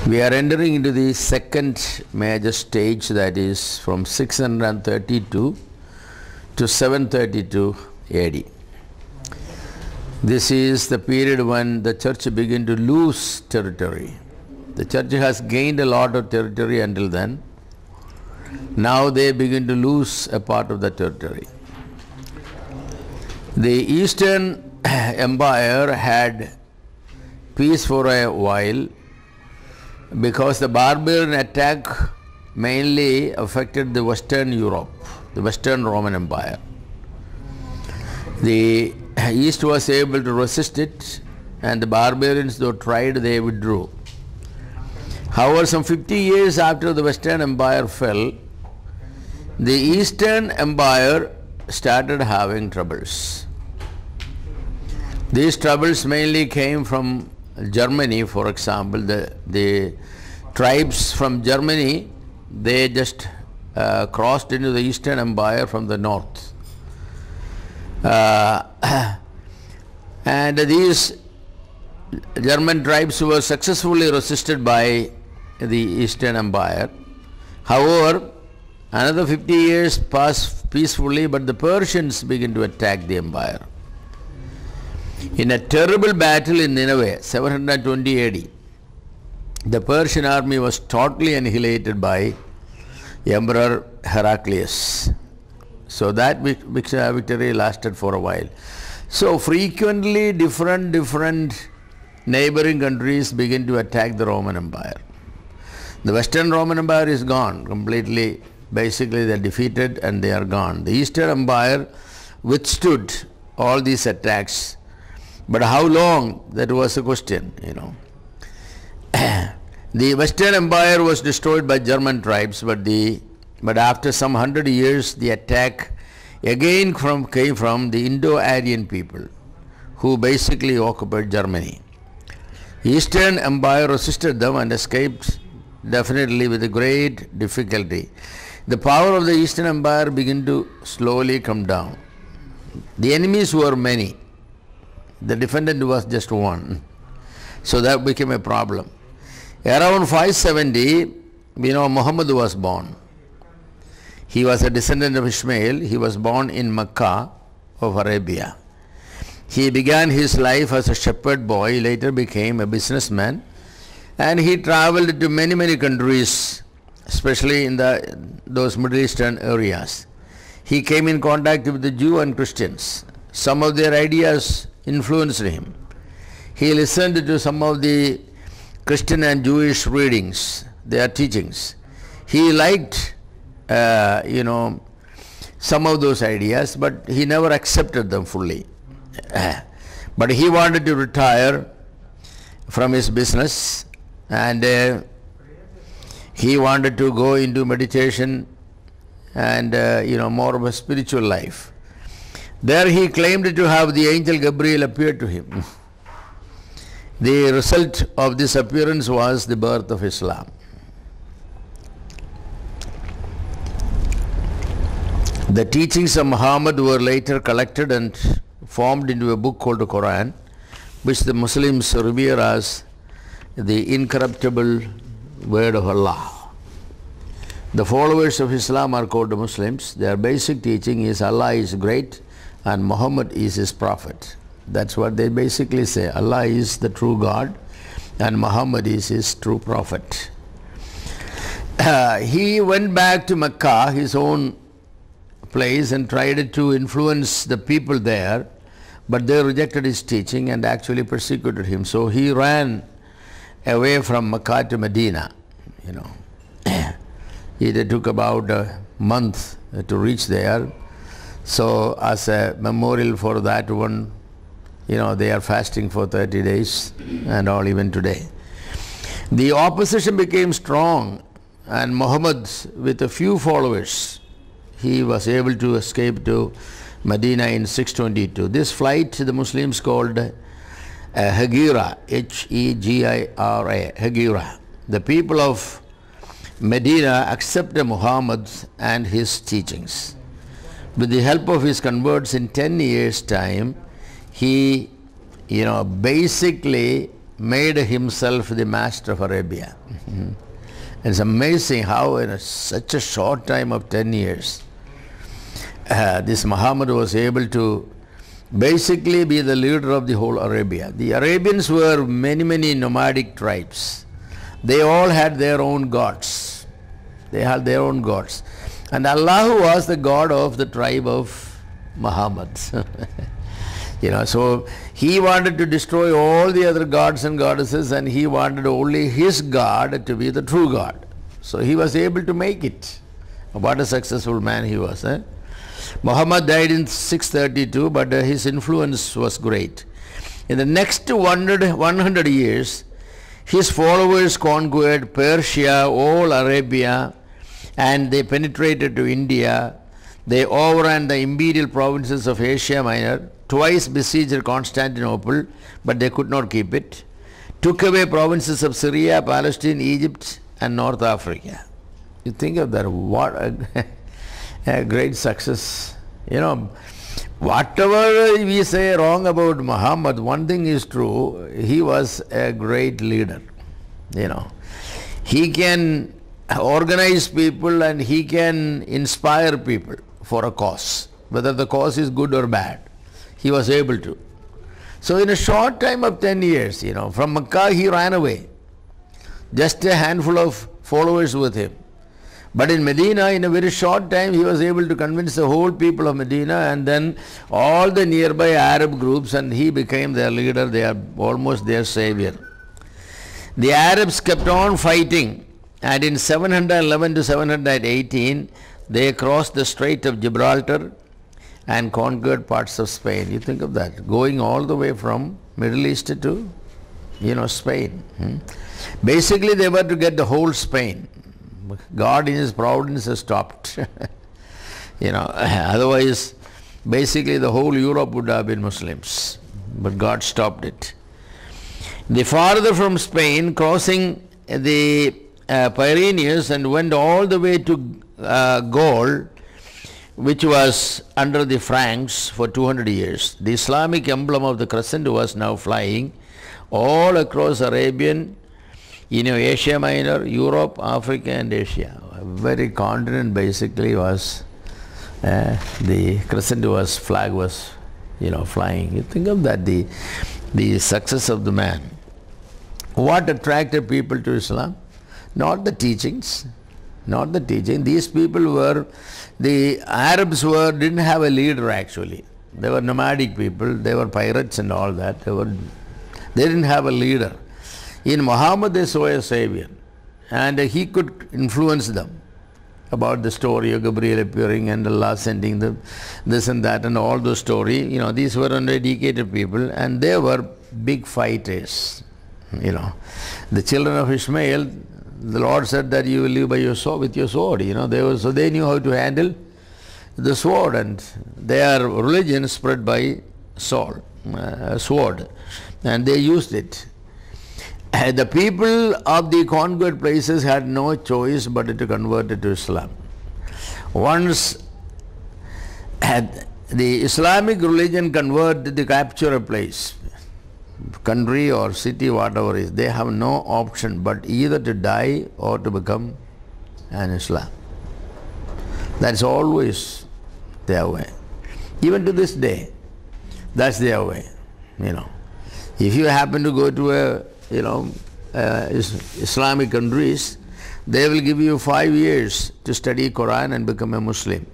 We are entering into the second major stage, that is from 632 to 732 AD. This is the period when the church began to lose territory. The church has gained a lot of territory until then. Now they begin to lose a part of the territory. The Eastern Empire had peace for a while because the barbarian attack mainly affected the Western Europe, the Western Roman Empire. The East was able to resist it, and the barbarians, though tried, they withdrew. However, some 50 years after the Western Empire fell, the Eastern Empire started having troubles. These troubles mainly came from Germany. For example, the tribes from Germany, they just crossed into the Eastern Empire from the north. And these German tribes were successfully resisted by the Eastern Empire. However, another 50 years passed peacefully, but the Persians began to attack the empire. In a terrible battle in Nineveh, 720 AD, the Persian army was totally annihilated by Emperor Heraclius. So that victory lasted for a while. So frequently different neighboring countries begin to attack the Roman Empire. The Western Roman Empire is gone completely. Basically they are defeated and they are gone. The Eastern Empire withstood all these attacks. But how long? That was a question, The Western Empire was destroyed by German tribes, but after some 100 years, the attack again came from the Indo-Aryan people, who basically occupied Germany. Eastern Empire resisted them and escaped definitely with a great difficulty. The power of the Eastern Empire began to slowly come down. The enemies were many. The defendant was just one. So that became a problem. Around 570, Muhammad was born. He was a descendant of Ishmael. He was born in Mecca of Arabia. He began his life as a shepherd boy, later became a businessman, and he traveled to many countries, especially in those Middle Eastern areas. He came in contact with the Jew and Christians. Some of their ideas influenced him. He listened to some of the Christian and Jewish readings, their teachings. He liked, some of those ideas, but he never accepted them fully. But he wanted to retire from his business, and he wanted to go into meditation and, more of a spiritual life. There he claimed to have the angel Gabriel appear to him. The result of this appearance was the birth of Islam. The teachings of Muhammad were later collected and formed into a book called the Quran, which the Muslims revere as the incorruptible word of Allah. The followers of Islam are called the Muslims. Their basic teaching is Allah is great and Muhammad is his prophet. That's what they basically say. Allah is the true God and Muhammad is his true prophet. He went back to Mecca, his own place, and tried to influence the people there, but they rejected his teaching and actually persecuted him. So he ran away from Mecca to Medina. It took about a month to reach there. So as a memorial for that one, they are fasting for 30 days and all, even today. The opposition became strong, and Muhammad, with a few followers, he was able to escape to Medina in 622. This flight the Muslims called Hegira, H-E-G-I-R-A, Hegira. The people of Medina accepted Muhammad and his teachings. With the help of his converts, in 10 years' time, he, basically made himself the master of Arabia. It's amazing how in such a short time of 10 years, this Muhammad was able to basically be the leader of the whole Arabia. The Arabians were many nomadic tribes. They all had their own gods. They had their own gods. And Allah was the God of the tribe of Muhammad. So he wanted to destroy all the other gods and goddesses, and he wanted only his God to be the true God. So he was able to make it. What a successful man he was. Muhammad died in 632, but his influence was great. In the next 100 years, his followers conquered Persia, all Arabia, and they penetrated to India. They overran the imperial provinces of Asia Minor, twice besieged Constantinople, but they could not keep it, took away provinces of Syria, Palestine, Egypt, and North Africa. You think of that, what a great success. Whatever we say wrong about Muhammad, one thing is true, he was a great leader. He can organize people and he can inspire people for a cause, whether the cause is good or bad. He was able to. So in a short time of 10 years, from Makkah he ran away. Just a handful of followers with him. But in Medina, in a very short time, he was able to convince the whole people of Medina and then all the nearby Arab groups, and he became their leader. They are almost their savior. The Arabs kept on fighting, and in 711 to 718, they crossed the Strait of Gibraltar and conquered parts of Spain. You think of that, going all the way from Middle East to, Spain. Basically, they were to get the whole Spain. God in his providence has stopped. Otherwise, basically the whole Europe would have been Muslims. But God stopped it. The farther from Spain, crossing the Pyrenees and went all the way to Gaul, which was under the Franks for 200 years. The Islamic emblem of the crescent was now flying all across Arabian, Asia Minor, Europe, Africa and Asia. A very continent basically was, the crescent was, flag was, flying. You think of that, the success of the man. What attracted people to Islam? Not the teachings, not the teaching. These people were, the Arabs didn't have a leader actually. They were nomadic people, they were pirates and all that. They didn't have a leader. In Muhammad they saw a savior, and he could influence them about the story of Gabriel appearing and Allah sending this and that and all those story. These were uneducated people and they were big fighters. The children of Ishmael, the Lord said that you will live by your sword, with your sword. So they knew how to handle the sword, and their religion spread by sword, and they used it. The people of the conquered places had no choice but to convert to Islam. Once the Islamic religion converted to capture a place, country or city, whatever it is, they have no option but either to die or to become an Islam. That's always their way. Even to this day, that's their way. If you happen to go to Islamic countries, they will give you 5 years to study Quran and become a Muslim.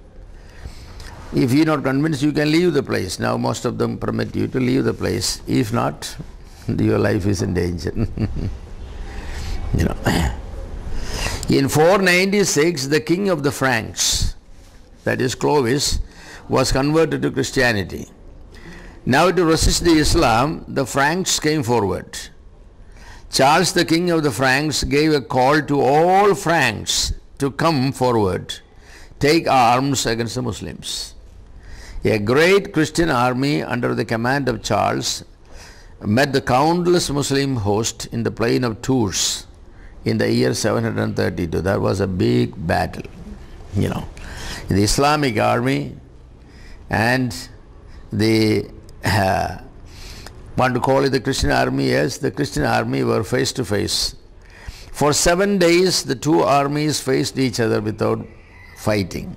If you are not convinced, you can leave the place. Now most of them permit you to leave the place. If not, your life is in danger. In 496, the king of the Franks, that is Clovis, was converted to Christianity. Now to resist the Islam, the Franks came forward. Charles, the king of the Franks, gave a call to all Franks to come forward, take arms against the Muslims. A great Christian army under the command of Charles met the countless Muslim host in the plain of Tours in the year 732. That was a big battle, The Islamic army and the want to call it the Christian army. Yes, the Christian army were face to face. For 7 days, the two armies faced each other without fighting.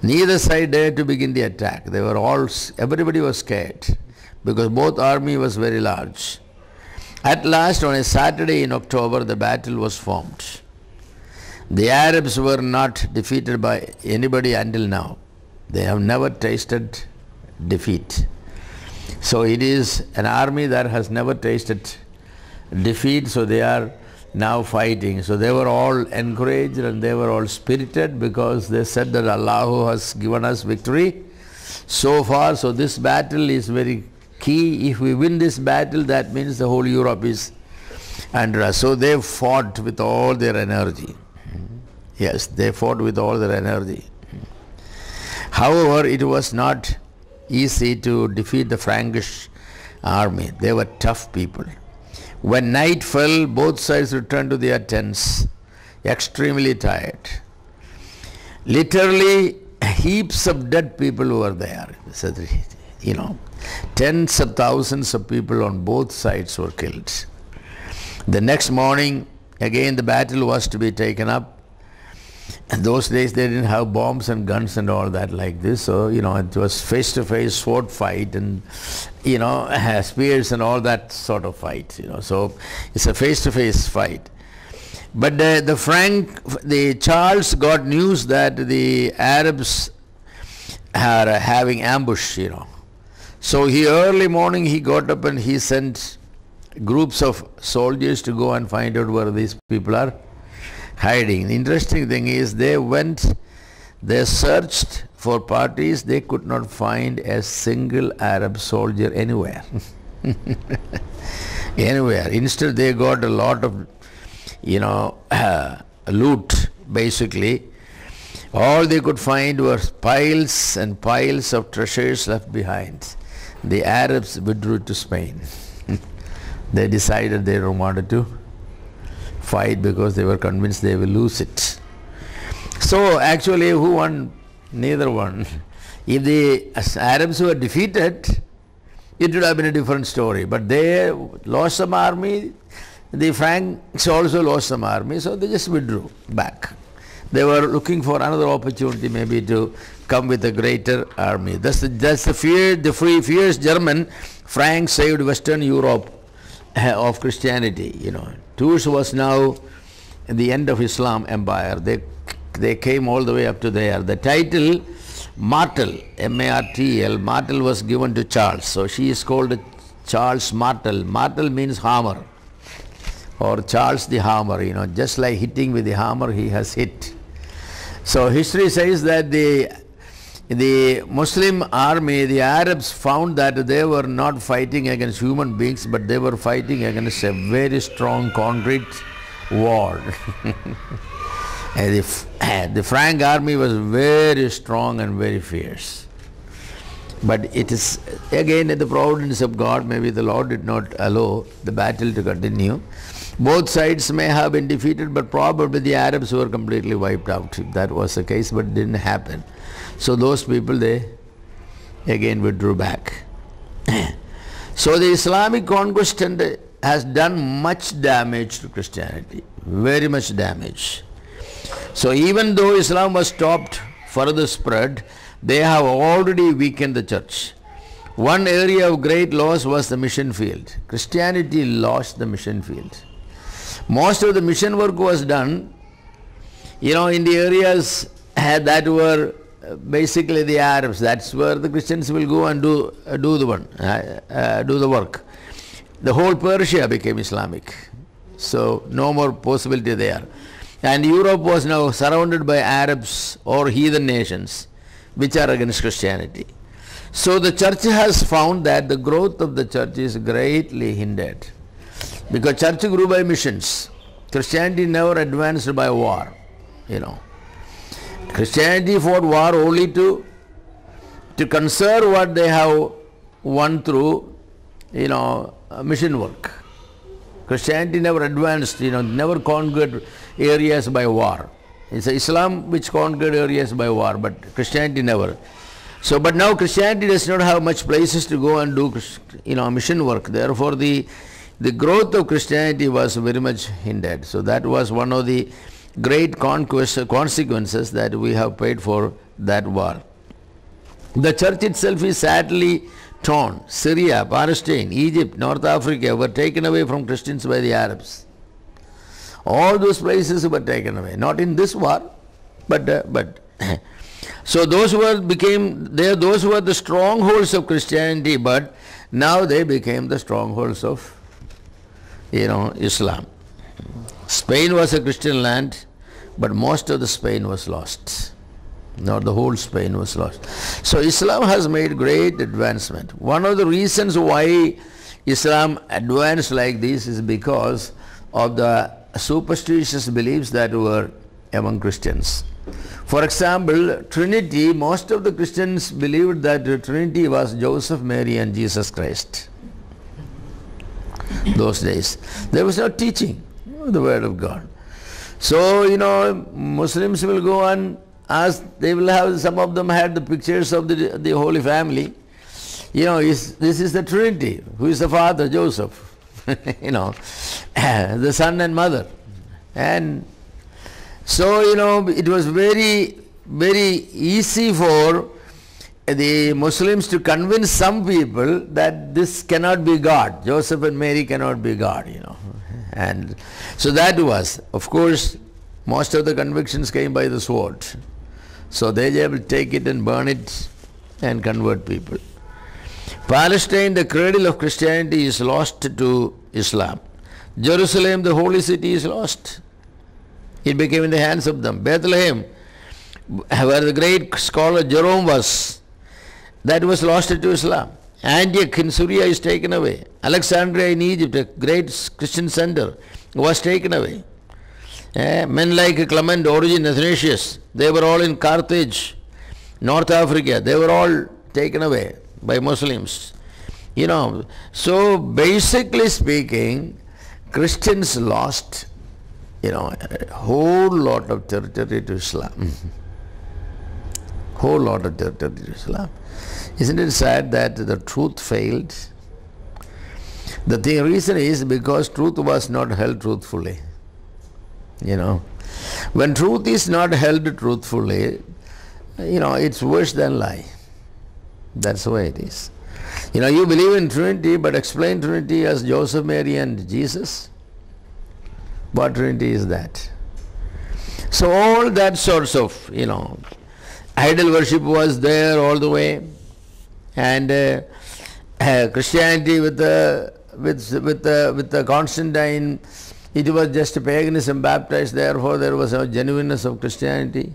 Neither side dared to begin the attack. Everybody was scared because both army was very large. At last, on a Saturday in October, the battle was formed. The Arabs were not defeated by anybody until now. They have never tasted defeat. So it is an army that has never tasted defeat, so they are now fighting. So they were all encouraged and they were all spirited because they said that Allah has given us victory so far. So this battle is very key. If we win this battle, that means the whole Europe is under us. So they fought with all their energy. Yes, they fought with all their energy. However, it was not easy to defeat the Frankish army. They were tough people. When night fell, both sides returned to their tents, extremely tired. Literally, heaps of dead people were there. So, tens of thousands of people on both sides were killed. The next morning, again the battle was to be taken up. And those days they didn't have bombs and guns and all that like this. So, it was face-to-face sword fight and, spears and all that sort of fight, So, it's a face-to-face fight. But the Charles got news that the Arabs are having ambush, So, early morning he got up and he sent groups of soldiers to go and find out where these people are hiding. The interesting thing is they searched for parties, they could not find a single Arab soldier anywhere. Anywhere. Instead they got a lot of, loot basically. All they could find were piles and piles of treasures left behind. The Arabs withdrew to Spain. They decided they don't want to fight because they were convinced they will lose it. So actually who won? Neither one. If the Arabs were defeated, it would have been a different story. But they lost some army, the Franks also lost some army, so they just withdrew back. They were looking for another opportunity maybe to come with a greater army. That's the fear, the fierce German Franks saved Western Europe of Christianity, Tours was now the end of Islam empire. They came all the way up to there. The title Martel, M-A-R-T-L, Martel was given to Charles. So she is called Charles Martel. Martel means hammer, or Charles the hammer, just like hitting with the hammer he has hit. So history says that the Muslim army, the Arabs found that they were not fighting against human beings, but they were fighting against a very strong concrete wall. The Frank army was very strong and very fierce. But it is again in the providence of God, maybe the Lord did not allow the battle to continue. Both sides may have been defeated, but probably the Arabs were completely wiped out. If that was the case, but it didn't happen. So those people, they again withdrew back. So the Islamic conquest has done much damage to Christianity, very much damage. So even though Islam was stopped further spread, they have already weakened the church. One area of great loss was the mission field. Christianity lost the mission field. Most of the mission work was done, in the areas that were basically the Arabs. That's where the Christians will go and do the work. The whole Persia became Islamic. So no more possibility there. And Europe was now surrounded by Arabs or heathen nations which are against Christianity. So the church has found that the growth of the church is greatly hindered. Because church grew by missions. Christianity never advanced by war, Christianity fought war only to conserve what they have won through, mission work. Christianity never advanced, never conquered areas by war. It's Islam which conquered areas by war, but Christianity never. So, but now Christianity does not have much places to go and do, mission work. Therefore, the growth of Christianity was very much hindered. So that was one of the great consequences that we have paid for that war. The church itself is sadly torn. Syria, Palestine, Egypt, North Africa were taken away from Christians by the Arabs. All those places were taken away. Not in this war, but so those who were the strongholds of Christianity, but now they became the strongholds of Islam. Spain was a Christian land, but most of the Spain was lost. Not the whole Spain was lost. So Islam has made great advancement. One of the reasons why Islam advanced like this is because of the superstitious beliefs that were among Christians. For example, Trinity, most of the Christians believed that the Trinity was Joseph, Mary and Jesus Christ. Those days. There was no teaching of the Word of God. So, Muslims will go and ask, they will have, some of them had the pictures of the Holy Family. This is the Trinity. Who is the Father? Joseph. The Son and Mother. And so, it was very, very easy for the Muslims to convince some people that this cannot be God. Joseph and Mary cannot be God, And so that was, of course, most of the convictions came by the sword. So they will take it and burn it and convert people. Palestine, the cradle of Christianity, is lost to Islam. Jerusalem, the holy city, is lost. It became in the hands of them. Bethlehem, where the great scholar Jerome was, that was lost to Islam. Antioch in Syria is taken away. Alexandria in Egypt, a great Christian center, was taken away. Men like Clement, Origen, Athanasius, they were all in Carthage, North Africa. They were all taken away by Muslims. So basically speaking, Christians lost, a whole lot of territory to Islam. Whole lot of territory to Islam. Isn't it sad that the truth failed? The reason is because truth was not held truthfully. When truth is not held truthfully, it's worse than lie. That's the way it is. You believe in Trinity, but explain Trinity as Joseph, Mary and Jesus. What Trinity is that? So all that sorts of, idol worship was there all the way. And Christianity with the Constantine, it was just paganism baptized, therefore there was no genuineness of Christianity.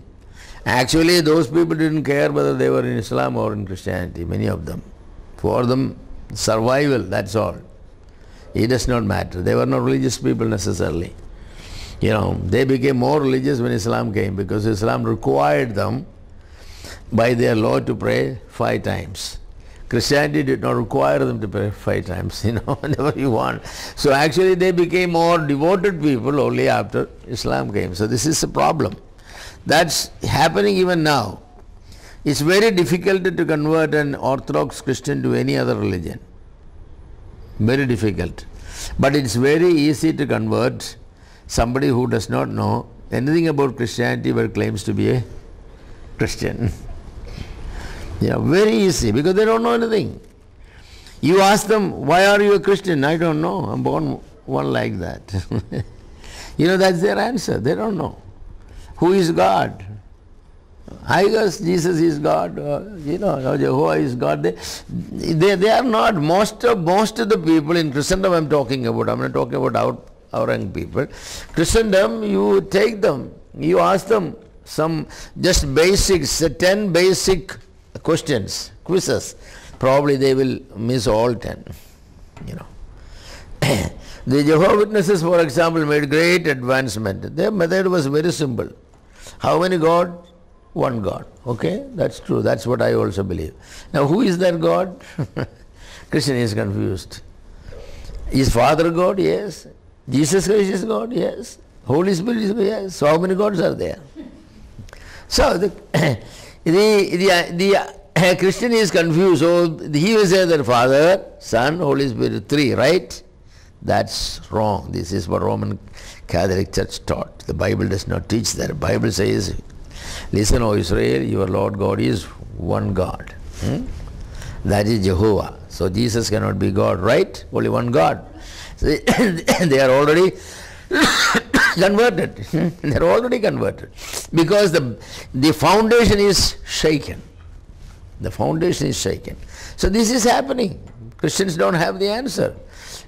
Actually, those people didn't care whether they were in Islam or in Christianity, many of them. For them, survival, that's all. It does not matter. They were not religious people necessarily. They became more religious when Islam came, because Islam required them by their law to pray 5 times. Christianity did not require them to pray 5 times, whenever you want. So actually they became more devoted people only after Islam came. So this is a problem. That's happening even now. It's very difficult to convert an Orthodox Christian to any other religion. Very difficult. But it's very easy to convert somebody who does not know anything about Christianity but claims to be a Christian. Very easy, because they don't know anything. You ask them, why are you a Christian? I don't know. I'm born one like that. That's their answer. They don't know. Who is God? I guess Jesus is God, or Jehovah is God. They are not. Most of the people in Christendom I'm talking about. I'm not talking about our young people. Christendom, you take them, you ask them some just basics, 10 basic questions, quizzes. Probably they will miss all 10. The Jehovah's Witnesses, for example, made great advancement. Their method was very simple. How many gods? One God. Okay, that's true. That's what I also believe. Now, who is that God? Christian is confused. Is Father God? Yes. Jesus Christ is God? Yes. Holy Spirit is God? Yes. So how many gods are there? So the a Christian is confused. So he will say that Father, Son, Holy Spirit, three, right? That's wrong. This is what Roman Catholic Church taught. The Bible does not teach that. The Bible says, listen, O Israel, your Lord God is one God. That is Jehovah. So Jesus cannot be God, right? Only one God. So they are already converted. They are already converted. Because the foundation is shaken. The foundation is shaken. So this is happening. Christians don't have the answer.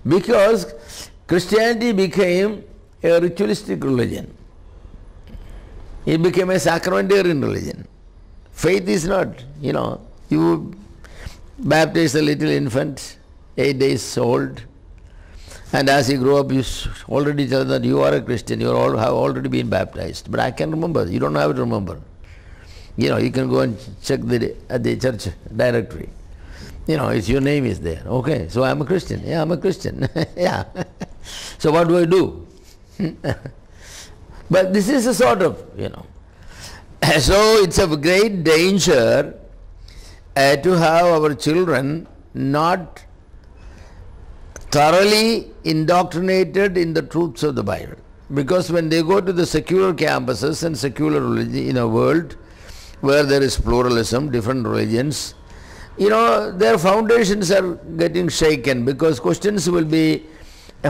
Because Christianity became a ritualistic religion. It became a sacramentarian religion. Faith is not, you baptize a little infant, 8 days old, and as he grow up, you already tell that you are a Christian, you have already been baptized. But I can remember, you don't have to remember. You can go and check at the church directory. It's your name is there. Okay, so I'm a Christian. Yeah, I'm a Christian. Yeah. So what do I do? But this is a sort of, So it's of great danger to have our children not thoroughly indoctrinated in the truths of the Bible. Because when they go to the secular campuses and secular religion in a world where there is pluralism, different religions, their foundations are getting shaken because questions will be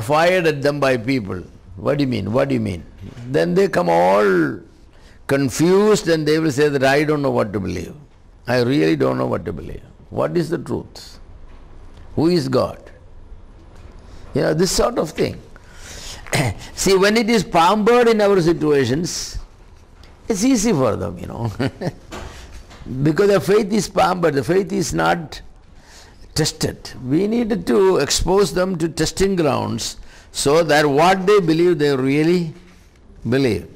fired at them by people. What do you mean? What do you mean? Then they come all confused and they will say that I don't know what to believe. I really don't know what to believe. What is the truth? Who is God? This sort of thing. See, when it is pampered in our situations, it's easy for them, because the faith is pampered, the faith is not tested. We need to expose them to testing grounds so that what they believe, they really believe.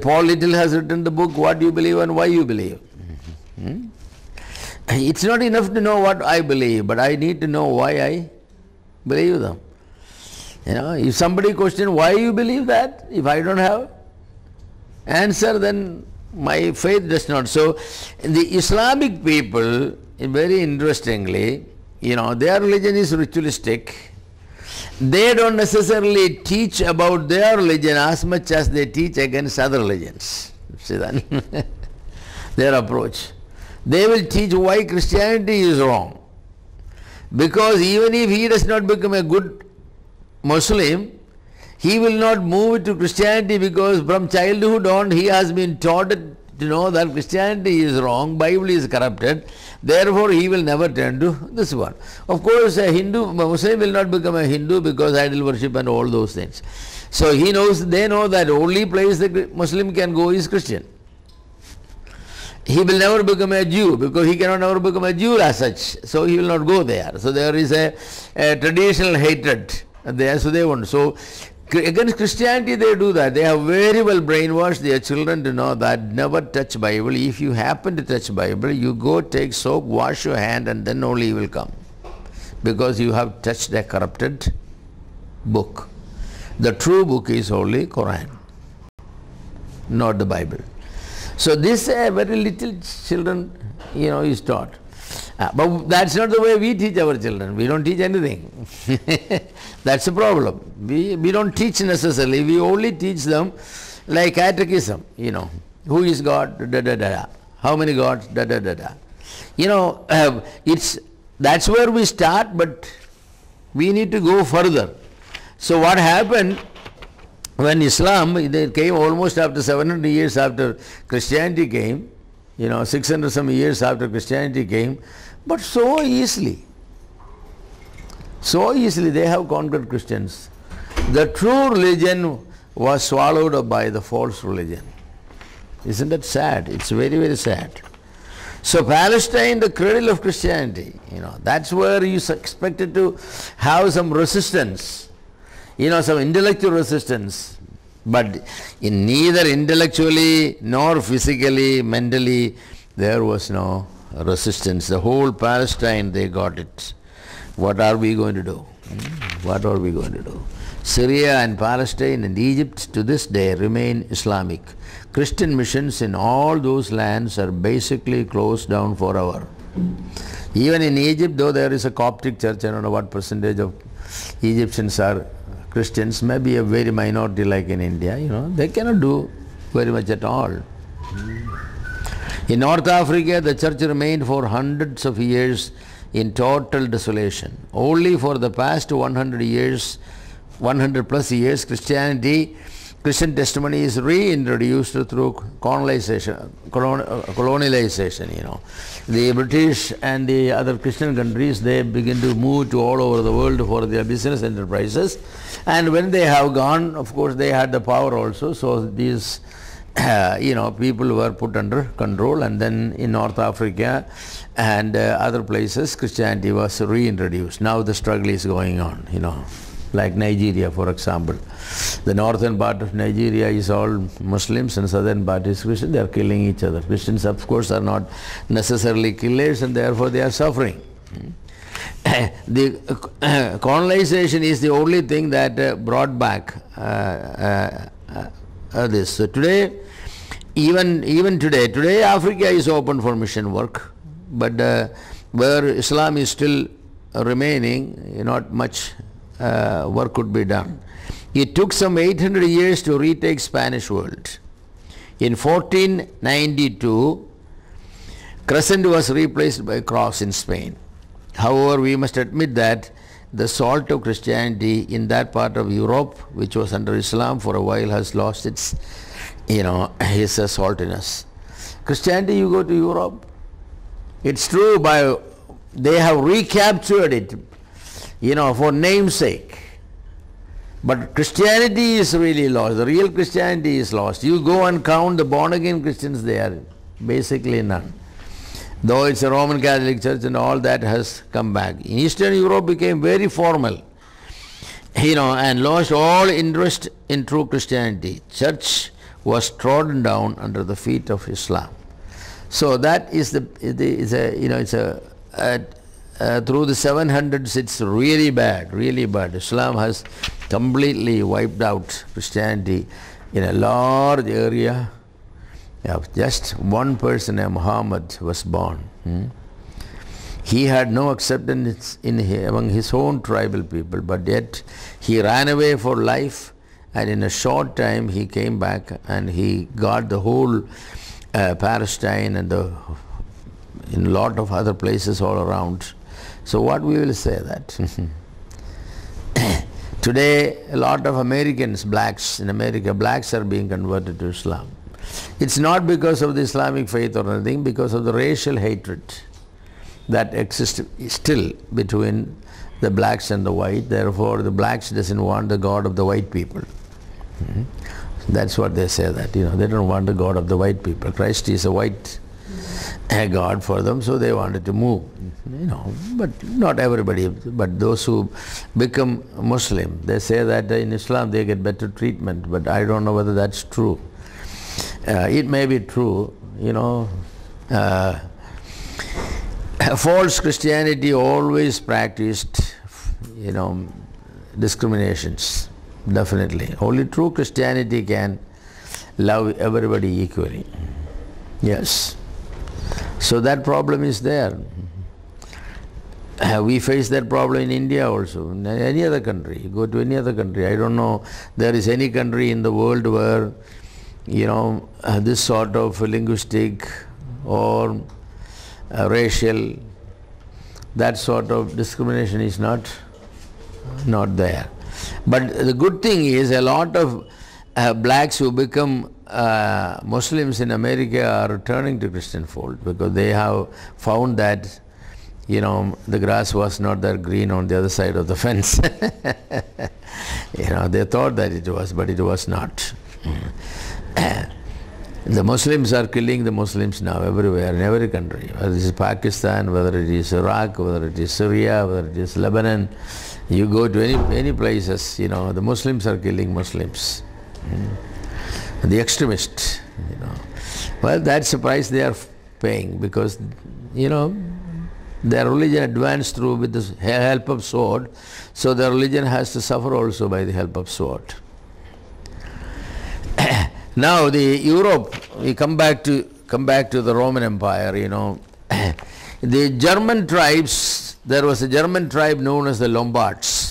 Paul Little has written the book, What You Believe and Why You Believe. It's not enough to know what I believe, but I need to know why I believe them. If somebody questions why you believe that, if I don't have answer, then my faith does not. So the Islamic people, very interestingly, their religion is ritualistic. They don't necessarily teach about their religion as much as they teach against other religions. See that? Their approach. They will teach why Christianity is wrong. Because even if he does not become a good Muslim, he will not move to Christianity because from childhood on he has been taught to know that Christianity is wrong, Bible is corrupted, therefore he will never turn to this one. Of course, a Muslim will not become a Hindu because idol worship and all those things. So they know that only place the Muslim can go is Christian. He will never become a Jew because he cannot never become a Jew as such. So he will not go there. So there is a traditional hatred there, so they won't. So against Christianity they do that. They have very well brainwashed their children to know that never touch Bible. If you happen to touch Bible, you go take soap, wash your hand, and then only you will come. Because you have touched a corrupted book. The true book is only Quran, not the Bible. So this very little children, is taught. But that's not the way we teach our children. We don't teach anything. That's the problem. We don't teach necessarily. We only teach them like catechism, Who is God? Da, da, da, da. How many gods? Da, da, da, da. That's where we start, but we need to go further. So what happened when Islam, they came almost after 700 years after Christianity came, 600 some years after Christianity came, but so easily they have conquered Christians. The true religion was swallowed up by the false religion. Isn't that sad? It's very, very sad. So Palestine, the cradle of Christianity, that's where you expected to have some resistance, some intellectual resistance. But in neither intellectually nor physically, mentally, there was no resistance. The whole Palestine, they got it. What are we going to do? What are we going to do? Syria and Palestine and Egypt to this day remain Islamic. Christian missions in all those lands are basically closed down forever. Even in Egypt, though there is a Coptic church, I don't know what percentage of Egyptians are Christians, maybe a very minority like in India, they cannot do very much at all. In North Africa, the church remained for hundreds of years in total desolation. Only for the past 100 plus years, Christian testimony is reintroduced through colonization. The British and the other Christian countries, they begin to move to all over the world for their business enterprises. And when they have gone, of course, they had the power also. So these, people were put under control. And then in North Africa and other places, Christianity was reintroduced. Now the struggle is going on, like Nigeria, for example. The northern part of Nigeria is all Muslims and southern part is Christian. They are killing each other. Christians, of course, are not necessarily killers and therefore they are suffering. The colonization is the only thing that brought back this. So today, even today Africa is open for mission work, but where Islam is still remaining, not much work could be done. It took some 800 years to retake Spanish world. In 1492, crescent was replaced by cross in Spain. However, we must admit that the salt of Christianity in that part of Europe, which was under Islam for a while, has lost its, its saltiness. Christianity, you go to Europe, it's true, they have recaptured it, for namesake. But Christianity is really lost. The real Christianity is lost. You go and count the born-again Christians, they are basically none. Though it's a Roman Catholic Church and all that has come back. Eastern Europe became very formal, and lost all interest in true Christianity. Church was trodden down under the feet of Islam. So that is through the 700s, it's really bad, really bad. Islam has completely wiped out Christianity in a large area. Just one person, Muhammad, was born. He had no acceptance among his own tribal people, but yet he ran away for life, and in a short time he came back and he got the whole Palestine and in a lot of other places all around. So what we will say that today a lot of Americans, blacks in America, blacks are being converted to Islam. It's not because of the Islamic faith or anything, because of the racial hatred that exists still between the blacks and the white. Therefore the blacks doesn't want the God of the white people. That's what they say, that they don't want the God of the white people. Christ is a white God for them, so they wanted to move, but not everybody, but those who become Muslim, they say that in Islam they get better treatment, but I don't know whether that's true. It may be true, false Christianity always practiced, discriminations, definitely. Only true Christianity can love everybody equally. Yes. So that problem is there. We face that problem in India also, in any other country. You go to any other country. I don't know there is any country in the world where, this sort of linguistic or racial, that sort of discrimination is not there. But the good thing is a lot of blacks who become Muslims in America are returning to Christian fold, because they have found that the grass was not that green on the other side of the fence. They thought that it was, but it was not. The Muslims are killing the Muslims now everywhere, in every country, whether it is Pakistan, whether it is Iraq, whether it is Syria, whether it is Lebanon. You go to any places, the Muslims are killing Muslims. The extremists, Well, that's the price they are paying, because, Their religion advanced through with the help of sword, so their religion has to suffer also by the help of sword. Now the Europe, we come back to the Roman Empire, you know. The German tribes, there was a German tribe known as the Lombards.